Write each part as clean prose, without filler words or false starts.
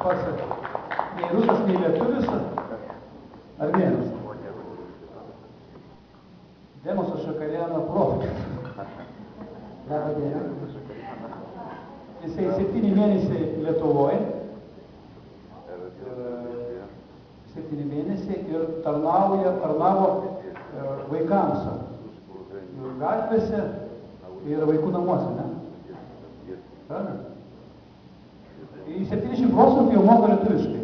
pats nei rusas, nei lietuvis, ar vienas? Demoso Šakariano profilis. Jisai 7 mėnesiai Lietuvoje, 7 mėnesiai ir tarnavo vaikams gatvėse ir vaikų namuose, ne? Į 70% jau moka lietuviškai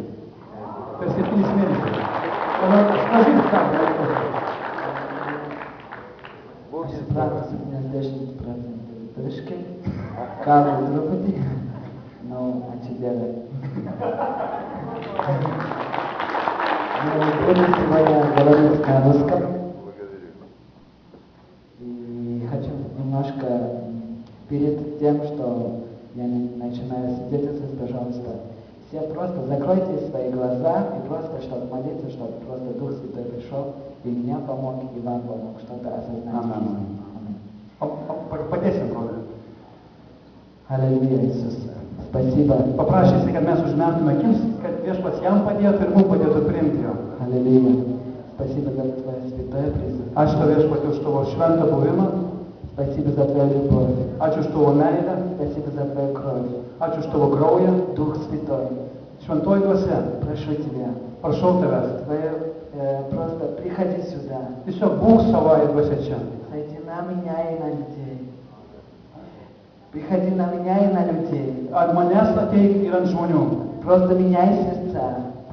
per 7 mėnesius. Скажи, как это? Правда, 70% lietuviškai, kalbą truputį, nu, ačiū Dievui. Буду сегодня говорить на русском. И хочу немножко, перед тем, что я начинаю свидетельствовать, пожалуйста, все просто закройте свои глаза и просто, чтобы молиться, чтобы просто Дух Святой пришел и меня помог, и вам помог что-то осознать. Аминь. Padėsim, broliui. Аллилуйя, Иисус. Спасибо. Paprašysi, kad mes užmerktume akims, kad Viešpats jam padėtų ir mums padėtų priimti jo. Аллилуйя. Спасибо за Твое святое присутствие. Ačiū tau, Viešpatie, už tavo šventą buvimą. Спасибо за Твою любовь. Ačiū už tavo meilę. Спасибо за Твою кровь. Ačiū už tavo kraują. Дух Святой. Šventoji dvasia. Прошу Тебя. Prašau tavęs. Просто приходи сюда. Tiesiog būk savąja dvasia čia. Сойди на меня и на людей. Приходи на меня и на людей. Ant manęs ateik ir ant žmonių. Просто меняй сердца.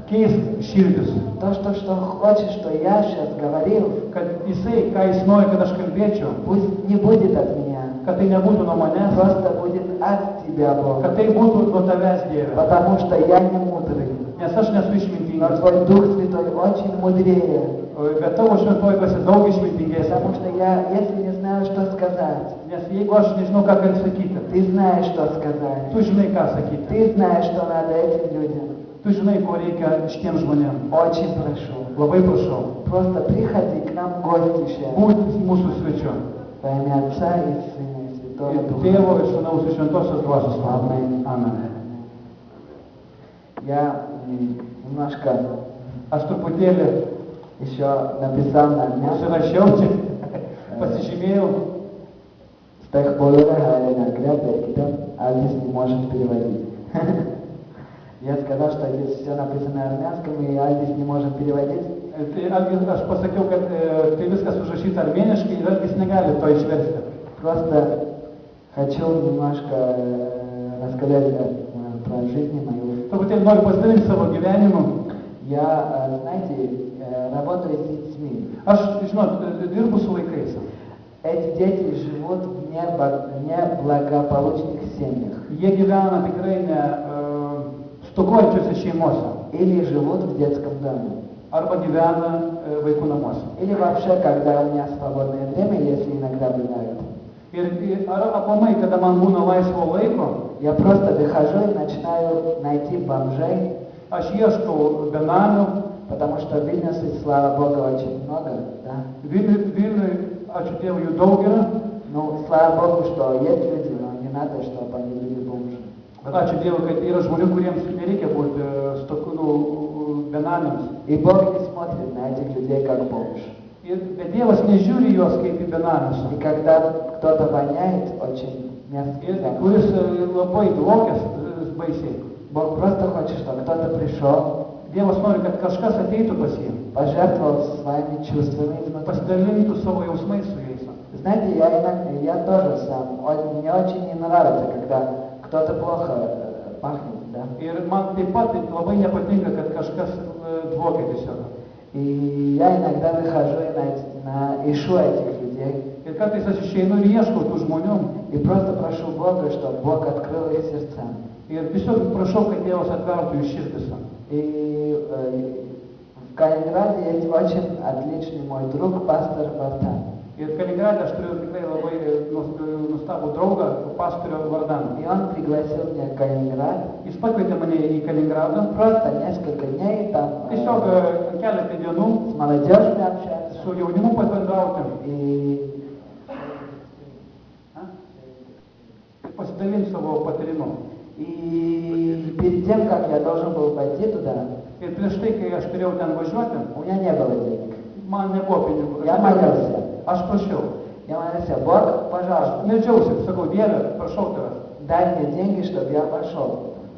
Keisk širdis. То, что хочешь, что я сейчас говорил, Kad jisai, ką jis nori, kad aš kalbėčiau, пусть не будет от меня. kad tai nebūtų nuo manęs, Просто будет от Тебя, Бог. kad tai būtų nuo tavęs, Dieve. Потому что я не мудрый. Nes aš nesu Но išmintingas. Твой Дух Святой очень мудрее. Bet tavo šventoji dvasia daug išmintingesnė. Потому что я, если не знаю, что сказать, Nes jeigu aš nežinau, ką galiu sakyti, Ты знаешь, что сказать. tu žinai, ką sakyti. Ты знаешь, что надо этим людям. Tu žinai, ko reikia šitiem žmonėm. Очень прошу. Labai prašau. Просто приходи к нам в гости сейчас. Būti mūsų svečiu. Во имя Отца и Сына и Святого Ir Духа. Tėvo ir Sūnaus ir Šventosios Dvasios vardu. Amen. Amen. Я немножко Aš truputėlį еще написал на днях. užsirašiau čia, pasižymėjau. С тех пор говорили на гребе, Альдис не может переводить. Я сказал, что здесь все написано на армянском, и Альдис не может переводить. Tai aš pasakiau, kad tai viskas užrašyta armėniškai ir Algis negali to išversti. Просто хочу немножко рассказать про жизнь мою. Truputėlį noriu pasidalinti savo gyvenimu. Я, знаете, работаю с детьми. Aš, žinot, dirbu su vaikais. Эти дети живут в неблагополучных семьях. Jie gyvena tikrai ne stokojančiose šeimose. Или живут в детском доме. Arba gyvena vaikų namuose. Или вообще, когда у меня свободное время, если иногда бывает. Ir aplamai, kada man būna laisvo laiko, Я просто выхожу и начинаю найти бомжей, aš ieškau benamių. потому что в Вильнюсе, слава Богу, очень много, да. Vilniui, ačiū Dievui, jų daug yra. Ну, слава Богу, что есть люди, но не надо, чтобы они были бомжи. Bet ačiū Dievui, kad yra žmonių, kuriems nereikia būti benamiams. И Бог не смотрит на этих людей как бомж. Bet Dievas nežiūri juos kaip į benamius. И когда кто-то воняет очень мерзко, Kuris labai blogis, baisiai. Бог просто хочет, чтобы кто-то пришел, Dievas nori, kad kažkas ateitų pas jį, пожертвовал своими чувствами. pasidalintų savo jausmais su jais. Знаете, я тоже сам, мне очень не нравится, когда кто-то плохо пахнет, да. Ir man taip pat labai nepatinka, kad kažkas dvokia tiesiog. И я иногда выхожу и ищу этих людей. Ir kartais aš išeinu ir ieškau tų žmonių. И просто прошу Бога, чтобы Бог открыл их сердца. Ir tiesiog prašau, kad Dievas atvertų jų širdis. И в Калининграде есть очень отличный мой друг, пастор Вартан. Ir Kaliningrade aš turiu tikrai labai nuostabų draugą, pastorių Vardaną. И он пригласил меня в Калининград. Jis pakvietė mane į Kaliningradą. Просто несколько дней там Tiesiog keletą dienų с молодежью общаться. su jaunimu pabendrauti. И Ir pasidalinti savo patyrimu. перед перед тем, как я должен был пойти туда, ir prieš tai, kai aš turėjau ten važiuoti, у меня не было денег. man nebuvo pinigų. Я молился. Aš prašiau. Я молился, Бог, пожалуйста, Meldžiausi, sakau, Dieve, prašau tavęs. дай мне деньги, чтобы я пошел.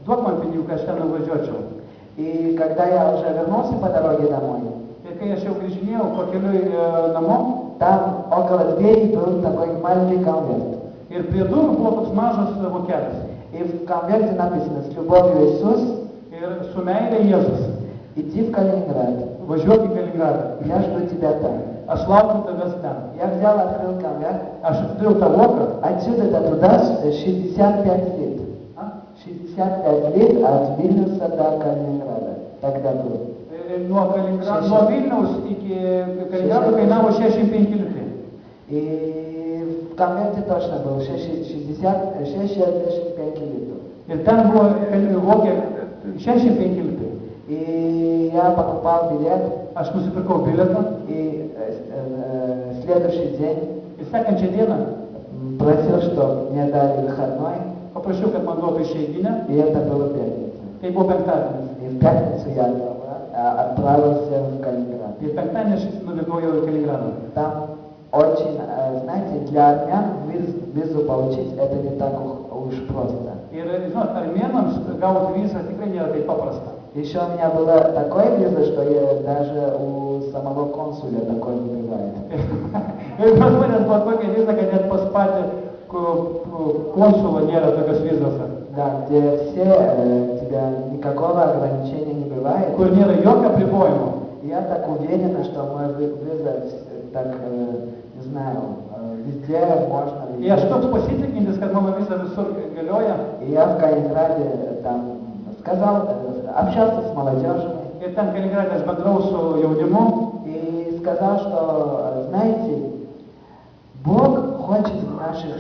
Duok man pinigų, kad aš ten nuvažiuočiau. И когда я уже вернулся по дороге домой, Ir kai aš jau grįžinėjau pakeliui namo, там около двери был такой маленький конверт. ir prie durų buvo toks mažas vokelis. И в конверте написано «С любовью Иисус, Ir su meilė Jėzus. иди в Калининград, Važiuok į Kaliningradą. я жду тебя там». Aš laukiu tavęs ten. Я взял, открыл конверт, Aš atidariau tą voką. отсюда до туда 65 лет. 65 лет от Вильнюса до Калининграда. Тогда был. Nuo Vilniaus iki Kaliningrado kainavo 65 litai. И в конверте точно был 65 лет. Ir ten buvo vokė 65 litai. И я покупал билет, Aš nusipirkau bilietą и следующий день ir sekančią dieną просил, чтобы мне дали выходной, paprašiau, kad man duotų išeiginę. и это было пятница. Tai buvo penktadienis. И в пятницу я отправился в Калининград. Ir penktadienį aš nuvykau jau į Kaliningradą. Там очень, знаете, для армян визу получить это не так уж просто. Ir, žinot, armėnams gauti vizą tikrai nėra taip paprasta. Еще у меня была такая виза, что даже у самого консуля такой не бывает. Ir pas manęs buvo tokia viza, kad net pas patį konsulą nėra tokios vizos. Да, где все, тебя никакого ограничения не бывает. Kur nėra jokio apribojimo. Я так уверена, что мой виза так, не знаю, везде можно. Ir aš toks pasitikintis, kad mano viza visur galioja. И я в Калининграде там сказал, общался с молодежью. Ir ten Kaliningrade aš bendravau su jaunimu. И сказал, что, знаете, Бог хочет в наших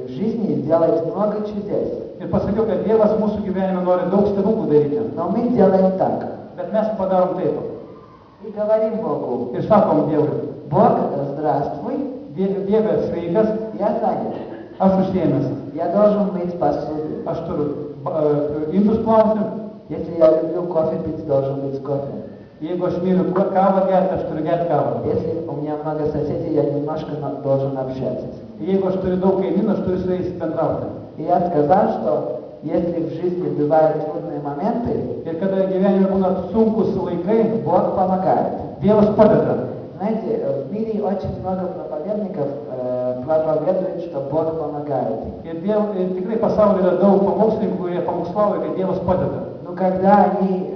жизни сделать много чудес. Ir pasakiau, kad Dievas mūsų gyvenime nori daug stebuklų daryti. Но мы делаем так. Bet mes padarom taip. И говорим Богу, Ir sakom Dievui, Бог, здравствуй, Dieve sveikas, я занят. aš užsiėmęs. Я должен мыть посуду. Aš turiu indus plauti. Если я люблю кофе пить, должен быть кофе. Jeigu aš myliu kavą gerti, aš turiu gerti kavą. Если у меня много соседей, я немножко должен общаться. Jeigu aš turiu daug kaimynų, aš turiu su jais bendrauti. И я сказал, что если в жизни бывают трудные моменты, Ir kada gyvenime būna sunkus laikai, Бог помогает. Dievas padeda. Знаете, в мире очень много проповедников проповедуют, что Бог помогает. Ir tikrai pasaulyje yra daug pamokslininkų, kurie pamokslauja, kad Dievas padeda. Но когда они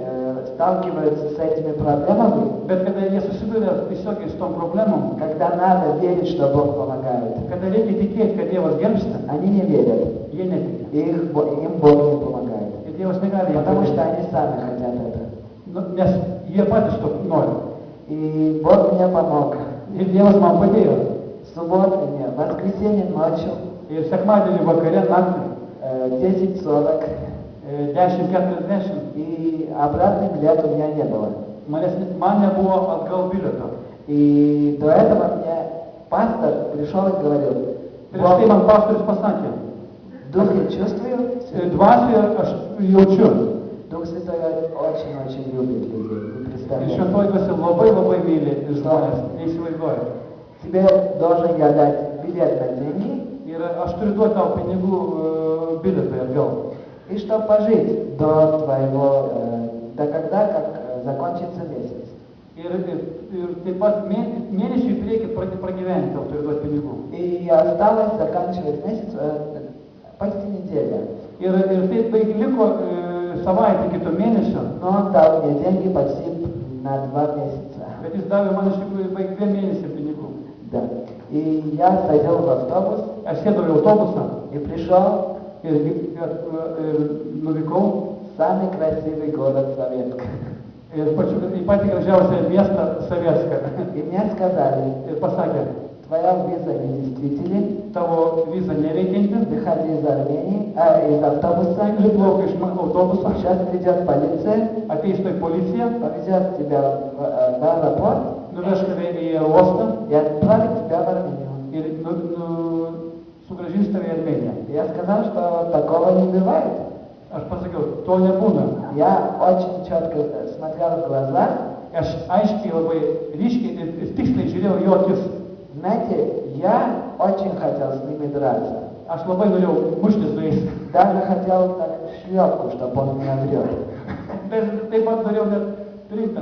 сталкиваются с этими проблемами, Bet kada jie susiduria tiesiogiai su tom problemom, когда надо верить, что Бог помогает, kada reikia tikėti, kad Dievas gelbsti, они не верят. jie netiki. Им Бог не помогает. Ir Dievas negali jiems Потому что padėti. они сами хотят это. Nes jie patys to nori. И Бог мне помог. Ir Dievas man padėjo. Субботу мне, воскресенье ночью, Ir sekmadienį vakare naktį 10:40, 10:40 и обратный билет у меня не было. man nebuvo atgal bilieto. И до этого мне пастор пришел и говорил, Prieš tai man pastorius pasakė, в духе чувствую, dvasioje aš jaučiu. Дух Святой очень-очень любит людей, вы Ir представляете. šventoji dvasia labai myli žmonės, neįsivaizduoju. Тебе должен я дать билет на деньги, Ir aš turiu duoti tau pinigų bilietui atgal. и чтобы пожить до твоего, до когда, как закончится месяц. Ir taip pat mėnesiui į priekį pragyventi tau turiu duoti pinigų. И осталось заканчивать месяц почти неделя. Ir taip liko savaitė kito mėnesio, Но он дал мне деньги почти на 2 месяца. bet jis davė man iš tikrųjų beveik 2 mėnesių pinigų. Да. И я садил в автобус Aš sėdau į autobusą и пришел ir nuvykau в самый красивый город Советск. į patį gražiausią miestą Sovietską. И мне сказали, Ir pasakė, твоя виза недействительна, tavo viza neveikianti, выходи из Армении, из автобуса, išplauk iš autobuso, сейчас придет полиция, ateis toj policija, повезет тебя в аэропорт nuveš tave į uostą и отправит тебя в Армению. ir sugrąžins tave į Armėniją. Я сказал, что такого не бывает. Aš pasakiau, to nebūna. Я очень четко смотрел в глаза. Aš aiškiai labai ryškiai ir tiksliai žiūrėjau jo akis. Знаете, я очень хотел с ними драться. Aš labai norėjau muštis su jais. Даже хотел так шлепку, чтобы он меня врет. Taip pat norėjau net trinką,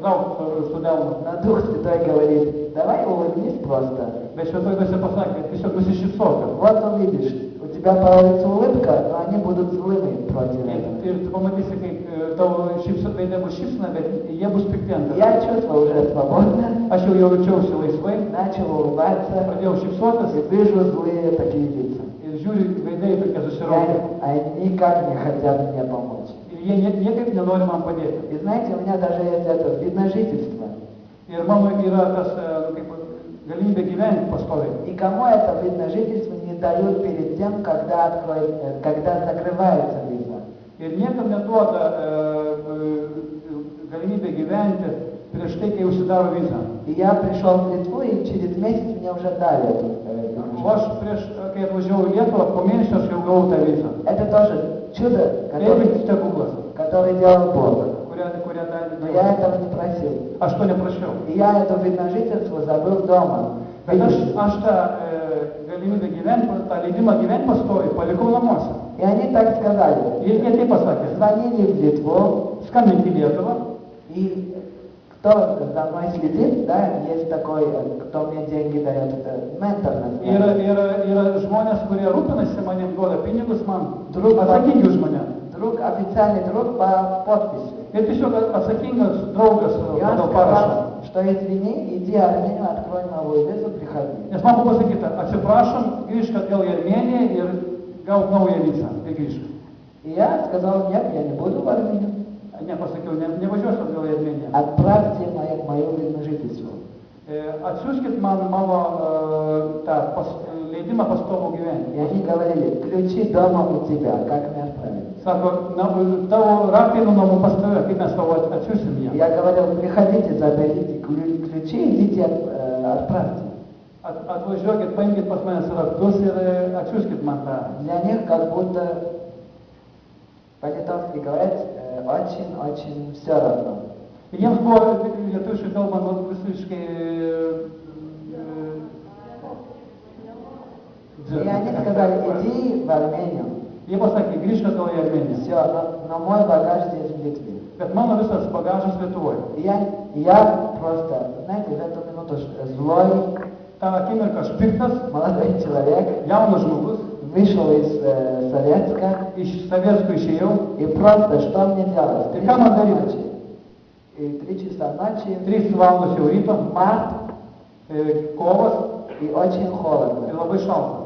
traukti su delnu. Но Дух Святой говорит, давай улыбнись просто. Bet šventoji dvasia pasakė, tiesiog nusišypsok. Вот увидишь, у тебя появится улыбка, но они будут злыми против этого. Ir tu pamatysi, kaip tavo veide bus šypsena, bet jie bus pikti ant tavęs. Я чувствовал уже свободно, Aš jau jaučiausi laisvai, начал улыбаться pradėjau šypsotis и вижу злые такие лица. ir žiūriu, veidai tokie И susiraukę. они никак не хотят мне помочь. Ir jie niekaip nenori man padėti. И знаете, у меня даже есть это видно жительство. Ir mano yra tas kaip galimybė gyventi pastoviai. Никому это видно жительство не дают перед тем, когда закрывается виза. Ir niekam neduoda galimybę gyventi prieš tai, kai užsidaro vizą. И я пришел в Литву, и через месяц мне уже дали эту визу. O aš kai atvažiavau į Lietuvą, po mėnesio aš jau gavau tą vizą. Это тоже чудо, Tai stebuklas, который делал Бог. kurią Но davė я Dievas. этого не просил. Aš to neprašiau. И я это видно жительство забыл дома. Bet aš tą galimybę gyventi, tą leidimą gyventi pastoviai palikau namuose. И они так сказали. Ir jie taip pasakė, Звонили в Литву, skambinti į Lietuvą. и кто за мной следит, да, есть такой, кто мне деньги дает, ментор называется. Yra žmonės, kurie rūpinasi manim, duoda pinigus man, Друг, atsakingi už mane. друг, официальный друг по подписи. Ir tiesiog atsakingas draugas И он pagal parašą. сказал, что извини, иди в Армению, открой новую визу, приходи. Nes man buvo pasakyta, atsiprašom, grįžk atgal į Armėniją ir gauk naują vizą. Ir grįžk. И я сказал, нет, я не буду в Армению. Nepasakiau, nevažiuosiu atgal į Armėniją. Отправьте мое видно жительство. Atsiųskit man mano tą leidimą pastovų gyventi. И они говорили, ключи дома у тебя, как мне отправить? Sako, tavo raktai nuo namų pas tave, kaip mes tavo atsiųsim ją. Я говорил, приходите, заберите ключи, идите, отправьте. Atvažiuokit, paimkit pas manęs raktus ir atsiųskit man tą. Для них как будто, по-литовски говорят, очень-очень все равно. Jiems buvo lietuviškai kalbant visiškai... И они сказали, иди в Армению. Jie pasakė, grįžk atgal į Armėniją. Все, но мой багаж здесь в Литве. Bet mano visas bagažas Lietuvoje. И я просто, знаете, в эту минуту злой, Ta akimirka aš piktas, молодой человек, jaunas žmogus, вышел из Советска, iš Sovietsko išėjau. и просто, что мне делать? И как надо делать? И 3 часа ночи, 3 valandos jau ryto, март, kovas и очень холодно. ir labai šalta.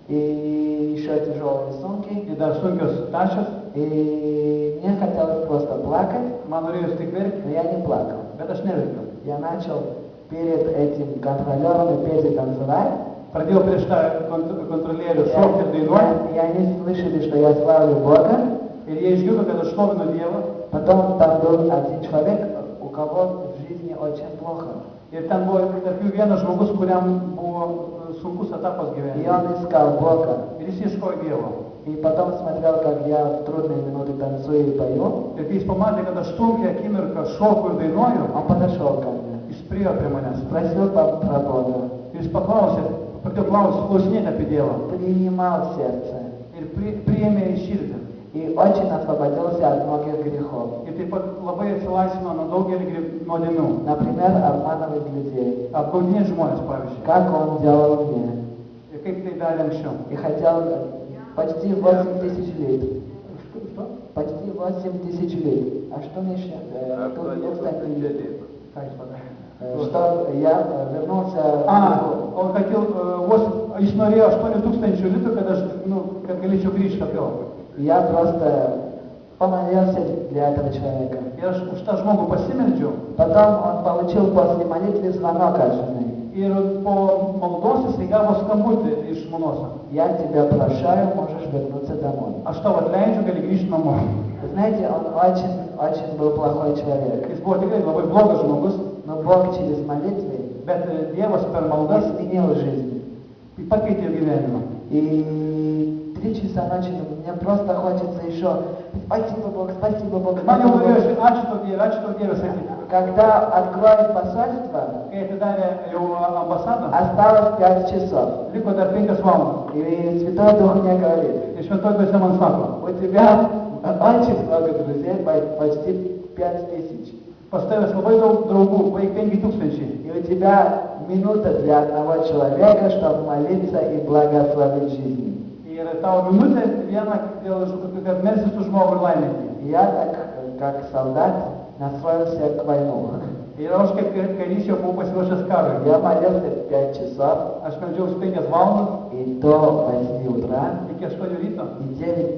И еще тяжелые сумки. Ir dar sunkios tašės. И мне хотелось просто плакать, Man norėjosi tik verkti, но я не плакал. bet aš neverkiau. Я начал перед этим контролером и петь и танцевать. Pradėjau prieš tą kontrolierių šokti ir dainuoti. И они слышали, что я славлю Бога. Ir jie išgirdo, kad aš šlovinu Dievą. Потом там был один человек, у кого в жизни очень плохо. Ir ten buvo tarp jų vienas žmogus, kuriam buvo sunkus etapas И gyvenime. он искал Бога. Ir jis ieškojo Dievo. И потом смотрел, как я в трудные минуты танцую и пою. Ir kai jis pamatė, kad aš sunkią akimirką šoku ir dainuoju, Он подошел ко мне, jis priėjo prie manęs. спросил про Бога, Jis paklausė, pradėjo klausinėti apie Dievą. принимал в сердце. Ir priėmė į širdį. И очень освободился от многих грехов. Ir taip pat labai atsilaisvino nuo daugelį nuodėmių. Например, обманывать людей. Apgaudinėti žmonės, pavyzdžiui. Как он делал мне. Ir kaip tai darė anksčiau. И хотел почти 8 тысяч лет. Что? Почти 8 тысяч лет. А что мне еще? Тут, кстати, Ką jis padarė? что я вернулся. On хотел, jis norėjo 8000 litų, kad galėčiau grįžti atgal. Я просто помолился для этого человека. Ir aš už tą žmogų pasimeldžiau. Потом он получил после молитвы звонок от жены. Ir po maldos jisai gavo skambutį iš žmonos. Я тебя прощаю, можешь вернуться домой. Aš tau atleidžiu, gali grįžti namo. Вы знаете, он очень был плохой человек. Jis buvo tikrai labai blogas žmogus, Но Бог через молитвы bet Dievas per maldas изменил жизнь. pakeitė gyvenimą. И 3 часа ночи, но мне просто хочется еще спасибо Бог, спасибо Бог, Man jau спасибо Бог. norėjosi ačiū tau Dieve sakyti. Когда откроют посольство, Kai atidarė jau ambasadą, осталось 5 часов. liko dar 5 valandas. И Святой Дух мне говорит, Ir šventoji dvasia man sako, у тебя очень много друзей, почти 5000. pas tavęs labai daug draugų, beveik 5000. И у тебя минута для одного человека, чтобы молиться и благословить жизнь. Ir tavo minutė viena, kad melsis už žmogų ir laiminti. И я так, как солдат, настроился к войну. Ir aš kaip karys jau buvau pasiruošęs karui. Я молился 5 часов Aš meldžiausi 5 valandas и до 8 утра, iki 8 ryto. и 9,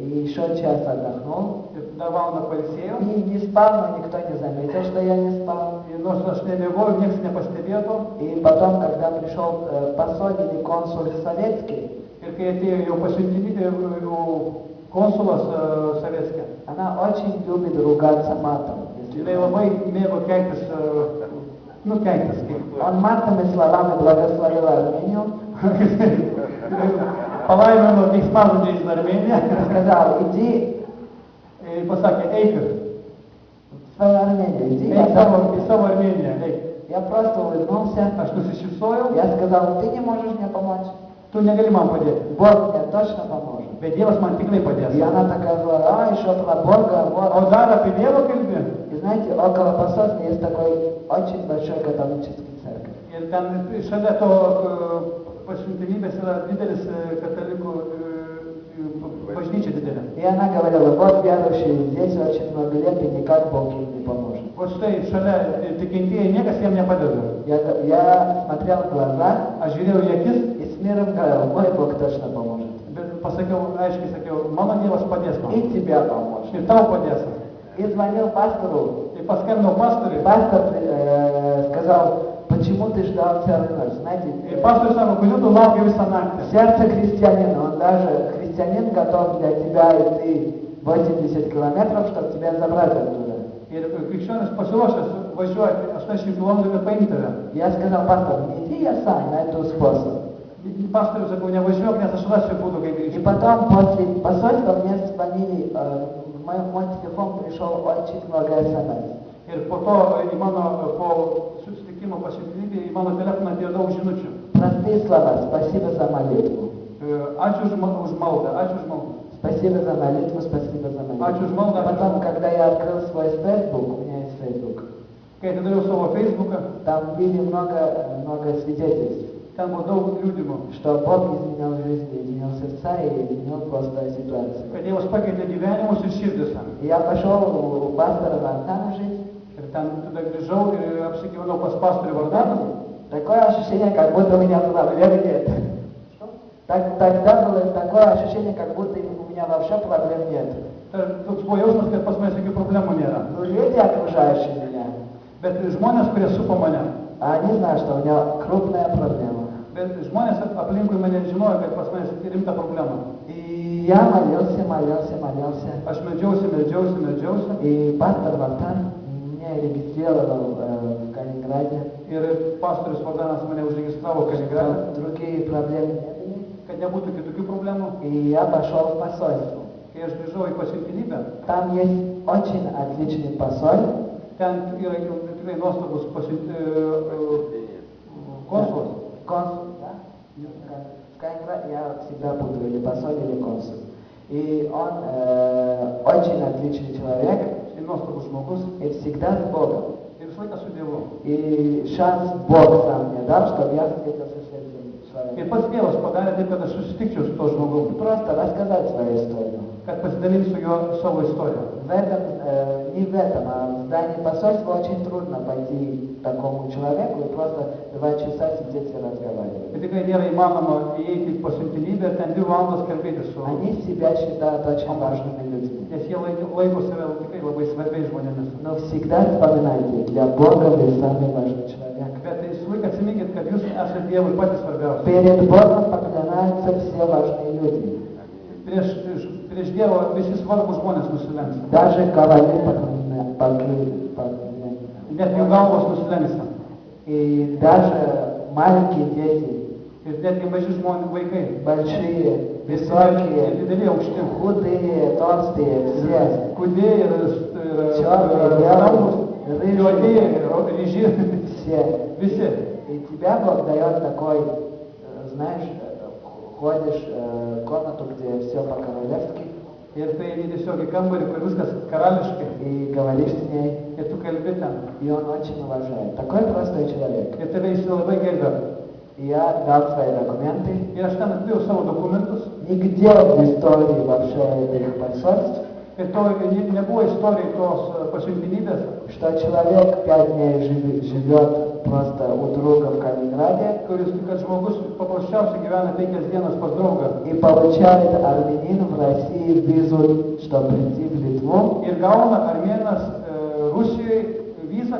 и еще час отдохнул. Ir dar valandą pailsėjau. И не спал, но никто не заметил, что я не спал. Ir nors aš nemiegojau, niekas nepastebėjo to. И потом, когда пришел посол или консул советский, Ir kai atėjo jau pasiuntinį, jau konsulas Sovetskė, она очень любит ругаться матом. jinai labai mėgo keiktis, keiktis kaip. Он матными словами благословил Армению, Palaimino keiksmažodžiais Armėniją сказал, иди ir pasakė, eik, в свою Армению, иди. eik į savo Armėniją, eik. Я просто улыбнулся, Aš nusišypsojau, я сказал, ты не можешь мне помочь. tu negali man padėti, Бог мне точно поможет. bet Dievas man tikrai И padės. она такая говорила, еще про Бога, вот. O dar apie Dievą kalbė. И знаете, около посольства есть такой очень большой католический церковь. Ir ten šalia to pasiuntinybės yra didelis katalikų bažnyčia didelė. И она говорила, вот верующие здесь очень много лет, и никак Бог им не поможет. O štai šalia tikintieji niekas jiem nepadeda. Я смотрел в глаза Aš žiūrėjau į akis, и с миром говорил, мой Бог точно поможет. bet pasakiau, aiškiai sakiau, mano Dievas padės man. И тебя поможет. Ir tau padės. И звонил пастору. Ir paskambinau pastoriui. Пастор сказал, почему ты ждал целую ночь? Знаете, Ir pastorius sako, kodėl tu laukiai visą naktį. сердце христианина, он даже, христианин готов для тебя идти 80 километров, чтобы тебя забрать оттуда. Ir krikščionis pasiruošęs važiuoti 80 km, kad paimti tave. Я сказал, пастор, не иди, я сам найду способ. Pastorius sakau, nevažiuok, nes aš rasiu būdų, kaip И grįžti. потом после посольства мне звонили, в мой телефон пришел очень много смс. Ir po to, po susitikimo pasiuntinybėje, į mano telefoną atėjo daug žinučių. Простые слова, спасибо за молитву. Ačiū už maldą, ačiū už maldą. Спасибо за молитву, спасибо за молитву. Ačiū už maldą. Потом, когда я открыл свой Facebook, у меня есть Facebook, Kai atidariau savo Facebooką, там были много свидетельств, ten buvo daug liūdimų, что Бог изменил жизнь, изменил сердца и изменил просто ситуацию. kad Dievas pakeitė gyvenimus ir širdis. И я пошел у пастора Вартана жить. Ir ten tada grįžau ir apsigyvenau pas pastorių Vardaną. Такое ощущение, как будто у меня проблем нет. Тогда было такое ощущение, как будто у меня вообще проблем нет. Toks buvo jausmas, kad pas manęs jokių problemų nėra. Но люди, окружающие меня, Bet žmonės, kurie supo mane, они знают, что у меня крупная проблема. bet žmonės aplinkui mane žinojo, kad pas manęs rimta problema. И я молился. Aš meldžiausi. И пастор Вартан меня регистрировал в Калининграде. Ir pastorius Vardanas mane užregistravo Kaliningrade, Другие проблемы не были. kad nebūtų kitokių problemų. И я пошел в посольство. Kai aš grįžau į pasiuntinybę, Там есть очень отличный посоль. ten yra jau tikrai nuostabus konsulas. Консул, да? В Калининграде я всегда путаю, или посоль, или консул. И он очень отличный человек, Ir nuostabus žmogus. и всегда с Богом. Ir visą laiką su Dievu. И шанс Бог сам мне дал, чтобы я встретился с этим Ir человеком. pats Dievas padarė taip, kad aš susitikčiau su to žmogum, Просто рассказать свою историю. kad pasidalinsiu jo savo istoriją. В этом, не в этом, а в здании посольства очень трудно пойти к такому человеку и просто 2 часа сидеть и разговаривать. Ir tikrai nėra įmanoma įeiti į pasiuntinybę ir ten 2 valandas kalbėti su, Они себя считают очень важными людьми. nes jie laiko save tikrai labai svarbiais žmonėmis. Но всегда вспоминайте, для Бога вы самый важный человек. Bet visą laiką atsiminkit, kad jūs esate Dievui patys svarbiausi. Перед Богом поклоняются все важные люди. Prieš Dievą visi svarbus žmonės nusilenks. Даже ковали поклоняются. Net jų galvos nusilenksta. И даже маленькие дети, Ir netgi maži žmonės, vaikai, большие высокие, dideli aukšti, худые, толстые, все, kūdėjai ir черные, stambūs, белые, juodieji, рыжие, ryži, все. visi. И тебя Бог дает такой, знаешь, ходишь в комнату, где все по-королевски, Ir tai eini tiesiog į kambarį, kur viskas karališkai. и говоришь с ней, Ir tu kalbi ten. и он очень уважает. Такой простой человек. Ir tave jis labai gerbia. И я дал свои документы. Ir aš ten atidėjau savo dokumentus. Нигде в истории вообще этих посольств, Ir to nebuvo istorijai tos pasiuntinybės, что человек 5 дней живет просто у друга в Калининграде kad žmogus paprasčiausiai gyvena 5 dienas pas draugą и получает армянин в России визу, чтобы прийти в Литву. ir gauna armėnas Rusijoje vizą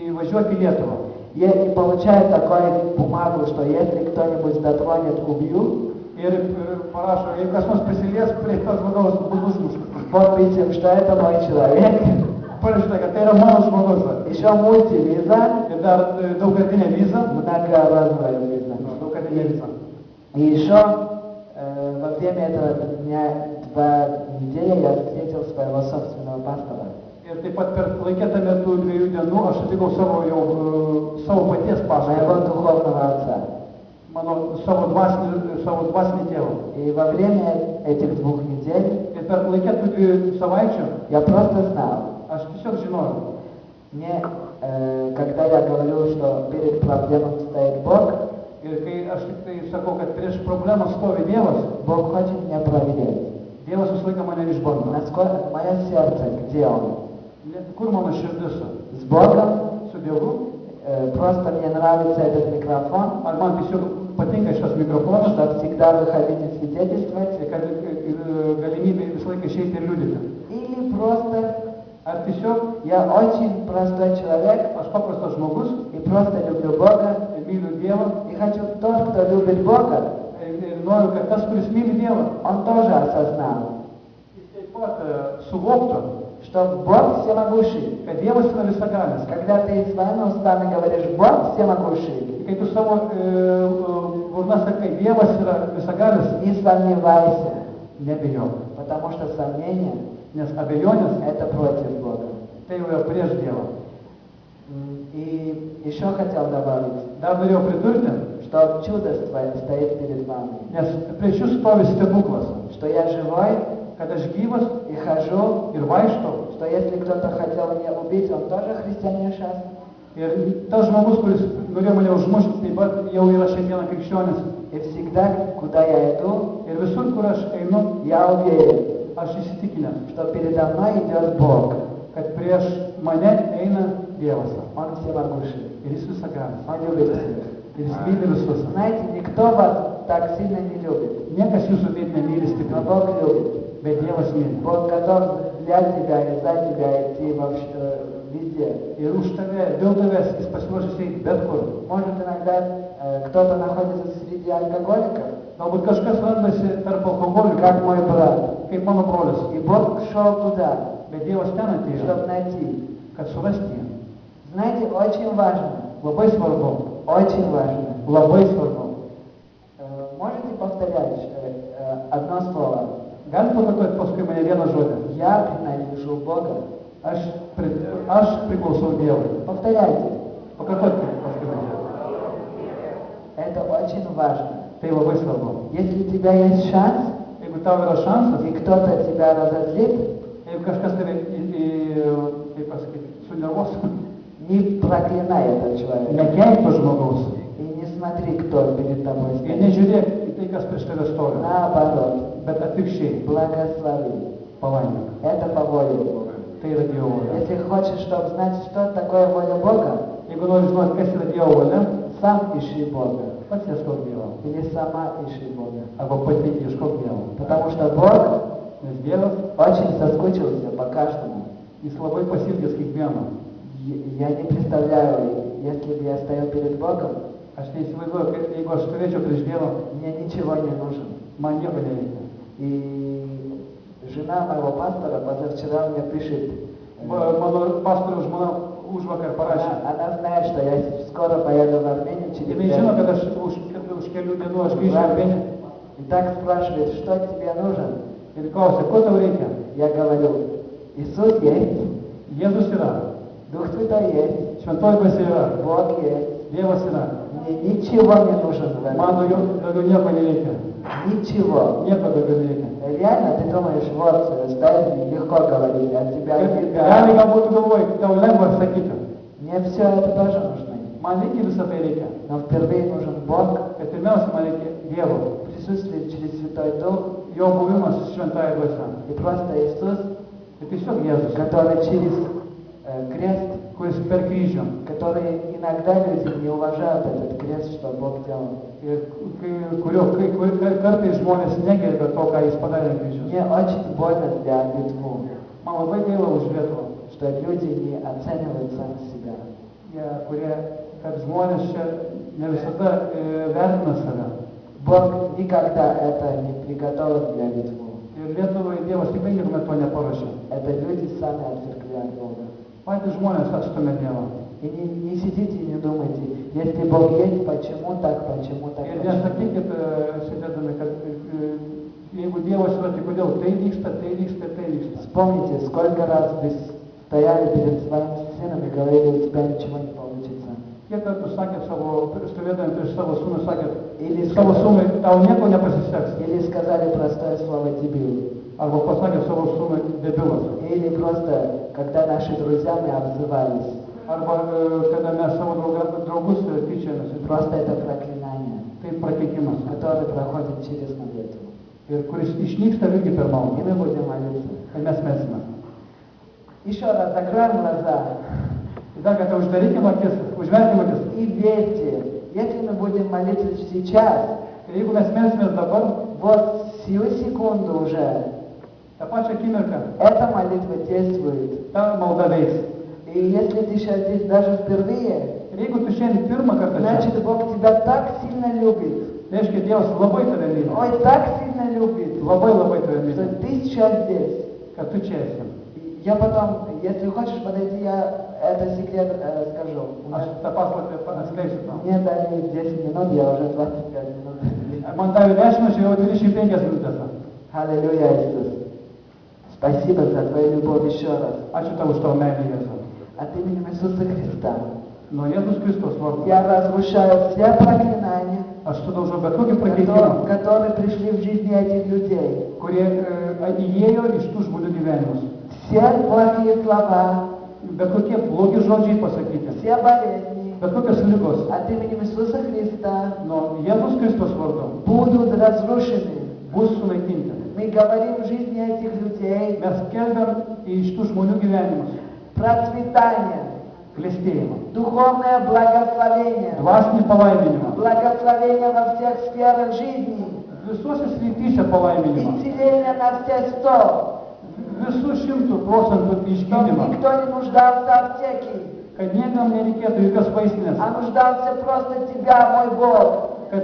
įvažiuoti į Lietuvą. И получает такую бумагу, что если кто-нибудь дотронет, убью. Ir parašo, jeigu kas nors prisilies prie tos žmogaus, bus užmuštas. Подписем, что это мой человек. Parašyta, kad tai yra mano žmogus. Еще мультивиза, Ir dar daugkartinė viza. многоразовая виза. Daugkartinė viza. И еще во время этого дня 2 недели я встретил своего собственного пастора. Ir taip pat per laikėtame tų 2 dienų aš sutikau savo paties pastorą. Моего духовного отца. Savo dvasinį tėvą. И во время этих 2 недель Ir per laikėtų 2 savaičių я просто знал. aš tiesiog žinojau. Мне, когда я говорю, что перед проблемой стоит Бог, Ir kai aš tik tai sakau, kad prieš problemą stovi Dievas, Бог хочет меня проверять. Dievas visą laiką mane išbando. Насколько мое сердце, где он? Kur mano širdis? С Богом? Su Dievu? Просто мне нравится этот микрофон, Ar man tiesiog patinka šitas mikrofonas, чтобы всегда выходить и свидетельствовать, kad galimybė visą laiką išeiti ir liudyti. или просто Ar tiesiog я очень простой человек aš paprastas žmogus и просто люблю Бога ir myliu Dievą и хочу тот, кто любит Бога, ir noriu, kad tas, kuris myli Dievą, он тоже осознал, jis taip pat suvoktų, что Бог всемогущий. kad Dievas yra visagalis. Когда ты своими устами говоришь «Бог всемогущий», Kai tu savo burna sakai, Dievas yra visagalis, не сомневайся, nebijok. потому что сомнение Nes abejonės – это против Бога. tai jau yra prieš Dievą. И еще хотел добавить, Dar norėjau pridurti, что чудо стоит перед вами, nes prieš jūs stovi stebuklas, что я живой kad aš gyvas и хожу, ir vaikštau. что если кто-то хотел меня убить, он тоже христианин сейчас. Ir tas žmogus, kuris norėjo mane užmušti, taip pat jau yra šiandieną krikščionis. И всегда, куда я иду, Ir visur, kur aš einu, я уверен, aš įsitikinęs, что передо мной идет Бог. kad prieš mane eina Dievas. Он всемогущий. Ir jis visagalis. Он любит всех. Ir jis myli visus. Знаете, никто вас так сильно не любит, Niekas jūsų taip nemyli но stipriai, Бог любит. bet Dievas myli. Бог готов для тебя и за тебя идти вообще везде. Ir už tave, dėl tavęs jis pasiruošęs eiti bet kur. Может, иногда кто-то находится среди алкоголиков, Galbūt kažkas randasi tarp alkoholikų, как мой брат. kaip mano brolis. И Бог шел туда, Bet Dievas ten atėjo, чтобы найти. kad surasti jį. Знаете, очень важно, Labai svarbu. очень важно. Labai svarbu. Можете повторять одно слово? Galit pakartoti paskui mane vieną žodį. Я принадлежу Богу. Aš priklausau Dievui. Повторяйте. Pakartokite paskui mane. Это очень важно. Tai labai svarbu. Если у тебя есть шанс, Jeigu tau yra šansas, и кто-то тебя разозлит, jeigu kažkas tave, kaip pasakyti, sunervos, не проклинай этого человека. nekeik to žmogaus. И не смотри, кто перед тобой Ir стоит. nežiūrėk į tai, kas prieš tave stovi, Наоборот, bet atvirkščiai, благослови. palaimink. Это по воле Бога. Tai yra Dievo valia. Если хочешь, чтобы знать, что такое воля Бога, Jeigu nori žinoti, kas yra Dievo valia, сам ищи Бога. pats ieškok Dievo. Или сама ищи Бога. Arba pati ieškok Dievo. Потому что Бог Nes Dievas, очень соскучился по каждому. jis labai pasiilgęs kiekvieno. Я не представляю, если бы я стоял перед Богом, Aš neįsivaizduoju, kad jeigu aš stovėčiau prieš Dievą, мне ничего не нужно. man nieko nereikia. И жена моего пастора позавчера мне пишет, Mano pastoriaus žmona užvakar parašė. она знает, что я скоро поеду в Армению через Jinai žino, 5 kad aš už kelių dienų aš grįšiu į Armėniją. И так спрашивает, что тебе нужен? Ir klausia, ko tau reikia? Я говорю, Иисус есть, Jėzus yra, Дух Святой есть, šventoji dvasia yra, Бог есть. Dievas yra. Мне ничего не нужно в этом. Man daugiau nieko nereikia. Ничего. Nieko daugiau nereikia. Реально, ты думаешь, вот, стоит легко говорить, от тебя Realiai galbūt galvoji, tau lengva sakyti. Мне все это тоже нужно. Man reikia visą tai reikia. Но впервые нужен Бог, Bet pirmiausia, man reikia Dievo. присутствие через Святой Дух, Jo buvimas šventąja dvasia. и просто Иисус, Ir tiesiog Jėzus, который через крест, kuris per kryžių. который иногда люди не уважают этот крест, что Бог делал. Ir kartais žmonės negerbia to, ką jis padarė ant kryžiaus. Мне очень больно для Литвы, Man labai gaila už Lietuvą, что люди не оценивают сами себя. kad žmonės čia ne visada vertina save. Бог никогда это не приготовил для Литвы. Ir Lietuvai Dievas tikrai niekuomet to neparuošė. Это люди сами отвергли от Бога. Patys žmonės atstumia Dievą. И не sėdite и не думайте, если Бог есть, почему так, почему так, Ir почему. nesakykit, sėdėdami, kad jeigu Dievas yra, tai kodėl tai vyksta, tai vyksta, tai vyksta. Вспомните, сколько раз вы стояли перед своим сыном и говорили, у тебя ничего не получится. Kiek kartų sakėt stovėdami prieš savo sūnų, sakėt, Или savo сказали, sūnui, tau nieko nepasiseks. или сказали простое слово «дебил». Arba pasakėt savo sūnui, debilas. Или просто, когда наши друзья, мы обзывались. Arba kada mes savo draugus tyčiamės. Просто это проклинание, Tai prakeikimas. которое проходит через молитву. Ir kuris išnyksta irgi per И maldą. мы будем молиться. Kai mes melsime. Еще раз закроем глаза Ir dar kartą uždarykim akis, užmerkim akis. и верьте, если мы будем молиться сейчас, Ir jeigu mes melsimės dabar, вот сию секунду уже, tą pačią akimirką, эта молитва действует. ta malda veiks. И если ты сейчас здесь даже впервые, Ir jeigu tu šiandien pirmą kartą čia, значит, Бог тебя так сильно любит, tai reiškia Dievas labai tave myli. Ой, так сильно любит, Labai tave что myli. ты сейчас здесь. Kad tu čia esi. Я потом, если хочешь подойти, я этот секрет скажу. Aš tą paslaptį atskleisiu tau. Мне дали 10 минут, я уже 25 минут. Man davė 10 minučių, jau 25 minutės. Аллилуйя, Иисус. Спасибо за твою любовь еще раз. Ačiū tau už tavo meilę, Jėzau. От именем Иисуса Христа. Nuo Jėzus Kristus vardu. Я разрушаю все проклинания, Aš sudaužau bet kokį prakeikimą, которые пришли в жизни этих людей. kurie įėjo iš tų žmonių gyvenimus. Все плохие слова, Bet kokie blogi žodžiai pasakyti, все болезни. bet kokios ligos От именем Иисуса Христа nuo Jėzus Kristus vardu будут разрушены. bus sunaikinti. Мы говорим в жизни этих людей Mes skelbiam iš tų žmonių gyvenimus процветание, klestėjimą, духовное благословение, dvasinį palaiminimą, благословение во всех сферах жизни, visuose srityse palaiminimą, исцеление на все 100, visų 100% чтобы išgydymą, никто не нуждался в аптеке, kad niekam nereikėtų jokios vaistinės, а нуждался просто тебя, мой Бог. kad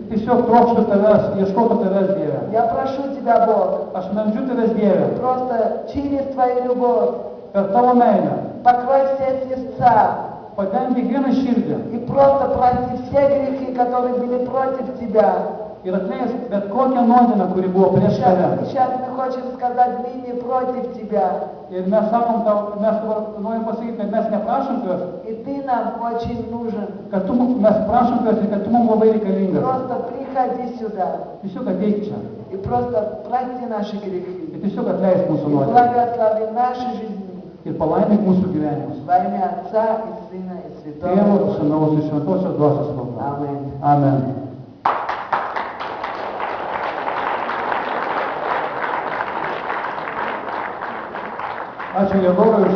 tiesiog trokštų tavęs, ieškotų tavęs Dieve. Я прошу тебя, Бог, Aš meldžiu tavęs Dieve, просто через твою любовь per tavo meilę, покрой все сердца padenk kiekvieną širdį и просто прости все грехи, которые были против тебя. ir atleisk bet kokią nuodėmę, kuri buvo prieš tave. Сейчас мы хотим сказать, мы не против тебя. Ir mes sakom tau, mes dabar norim pasakyti, kad mes neprašom tavęs, И ты нам очень нужен. kad tu, mes prašom tavęs ir kad tu mums labai reikalingas. Просто приходи сюда Tiesiog ateik čia и просто прости наши грехи. ir tiesiog atleisk mūsų И nuodėmę благослови наши жизни ir palaimink mūsų gyvenimus. во имя Отца и Сына и Святого Tėvo, Духа. Sūnaus ir Šventosios Dvasios vardu. Аминь. Amen. Ačiū Jėgorui už